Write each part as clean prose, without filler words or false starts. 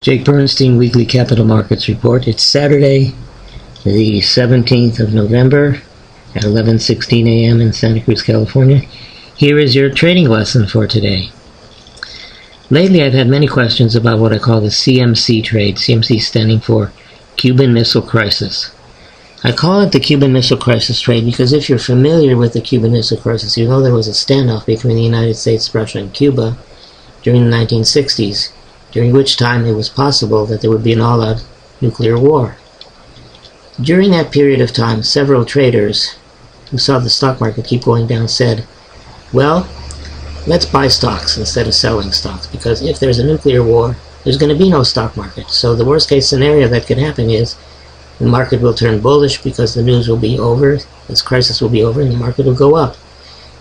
Jake Bernstein Weekly Capital Markets Report. It's Saturday, the 17th of November at 11:16 a.m. in Santa Cruz, California. Here is your trading lesson for today. Lately I've had many questions about what I call the CMC trade, CMC standing for Cuban Missile Crisis. I call it the Cuban Missile Crisis trade because if you're familiar with the Cuban Missile Crisis, you know there was a standoff between the United States, Russia, and Cuba during the 1960s, during which time it was possible that there would be an all-out nuclear war. During that period of time, several traders who saw the stock market keep going down said, well, let's buy stocks instead of selling stocks, because if there's a nuclear war, there's going to be no stock market. So the worst case scenario that could happen is the market will turn bullish because the news will be over, this crisis will be over, and the market will go up.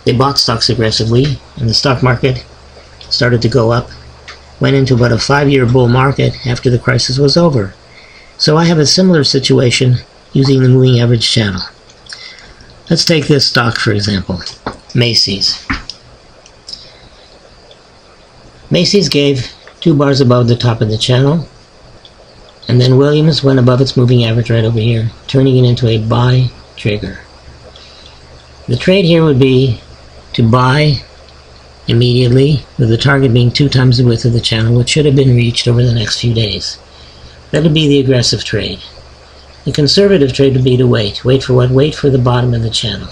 They bought stocks aggressively, and the stock market started to go up, went into about a 5-year bull market after the crisis was over. So I have a similar situation using the moving average channel. Let's take this stock for example, Macy's. Macy's gave 2 bars above the top of the channel, and then Williams went above its moving average right over here, turning it into a buy trigger. The trade here would be to buy immediately, with the target being 2 times the width of the channel, which should have been reached over the next few days. That would be the aggressive trade. The conservative trade would be to wait. Wait for what? Wait for the bottom of the channel.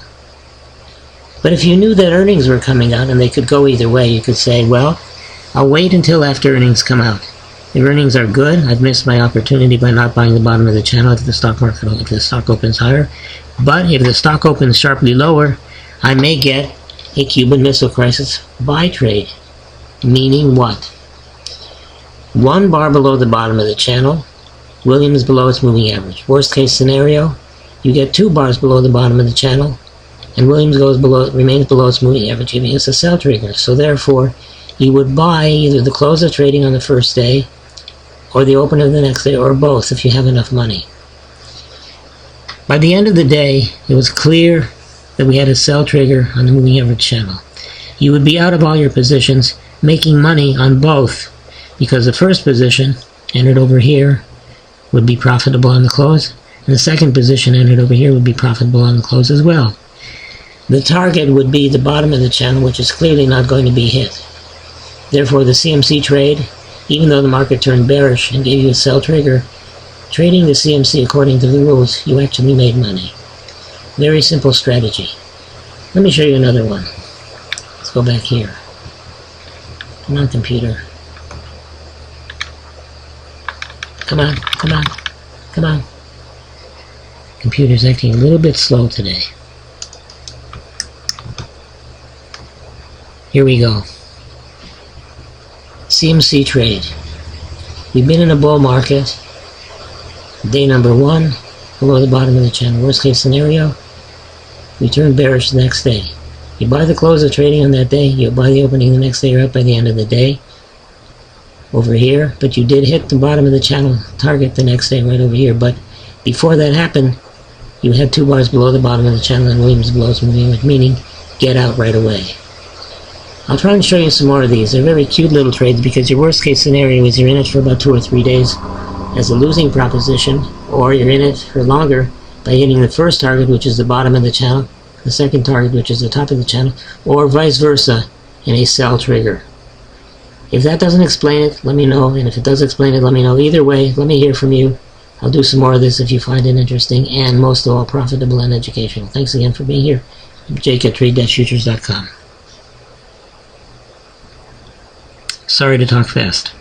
But if you knew that earnings were coming out and they could go either way, you could say, well, I'll wait until after earnings come out. If earnings are good, I've missed my opportunity by not buying the bottom of the channel if the stock market, if the stock opens higher. But if the stock opens sharply lower, I may get a Cuban Missile Crisis buy trade. Meaning what? 1 bar below the bottom of the channel, Williams below its moving average. Worst case scenario, you get 2 bars below the bottom of the channel, and Williams remains below its moving average, giving us a sell trigger. So therefore, you would buy either the close of trading on the first day, or the open of the next day, or both if you have enough money. By the end of the day, it was clear that we had a sell trigger on the moving average channel. You would be out of all your positions, making money on both, because the first position, entered over here, would be profitable on the close, and the second position, entered over here, would be profitable on the close as well. The target would be the bottom of the channel, which is clearly not going to be hit. Therefore, the CMC trade, even though the market turned bearish and gave you a sell trigger, trading the CMC according to the rules, you actually made money. Very simple strategy. Let me show you another one. Let's go back here. Come on, computer. Come on, come on, come on. Computer's acting a little bit slow today. Here we go. CMC trade. We've been in a bull market. Day number 1, below the bottom of the channel. Worst case scenario, we turn bearish the next day. You buy the close of trading on that day, you buy the opening the next day, you're up by the end of the day over here, but you did hit the bottom of the channel target the next day right over here. But before that happened, you had 2 bars below the bottom of the channel and Williams below its moving average, meaning get out right away. I'll try and show you some more of these. They're very cute little trades because your worst case scenario is you're in it for about 2 or 3 days as a losing proposition, or you're in it for longer by hitting the first target, which is the bottom of the channel, the second target, which is the top of the channel, or vice versa in a sell trigger. If that doesn't explain it, let me know, and if it does explain it, let me know. Either way, let me hear from you. I'll do some more of this if you find it interesting, and most of all, profitable and educational. Thanks again for being here. I'm Jake at trade-futures.com. Sorry to talk fast.